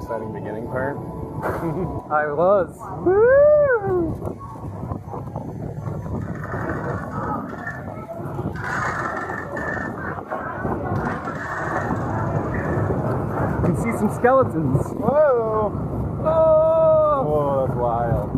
exciting beginning part. I was. Woo! You can see some skeletons. Whoa! Oh! Whoa, that's wild.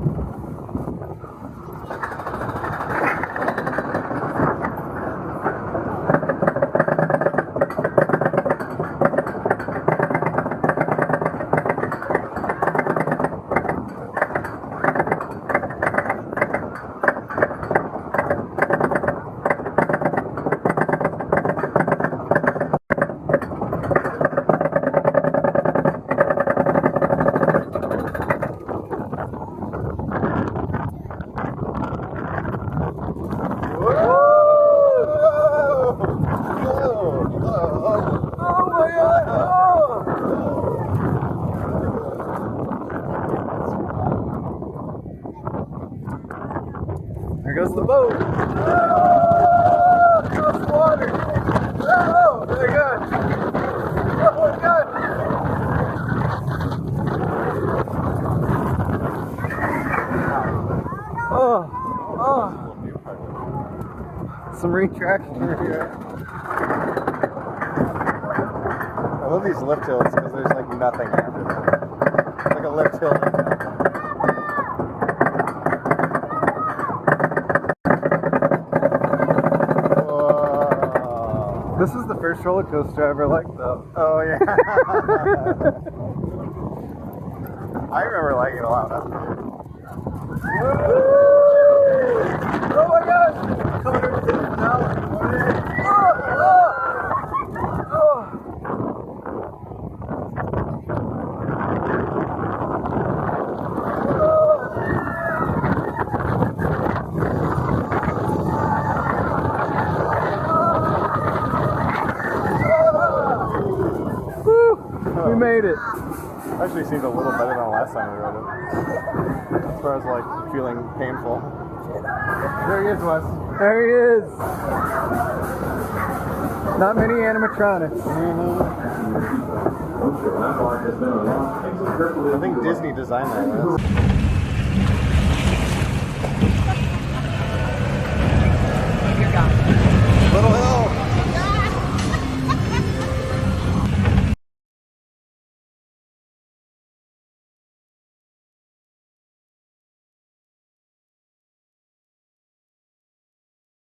There goes the boat. Oh, across the water. Oh, my God. Oh, my God. Oh, oh. Some retraction here. I love these lift hills because there's like nothing after them. It's like a lift hill. This is the first roller coaster I ever liked, though. Oh, yeah. I remember liking it a lot. Oh my God! Coming over to the tower. We made it. Actually seemed a little better than last time we rode it. As far as like feeling painful. There he is, Wes. There he is. Not many animatronics. I think Disney designed that. Little hill.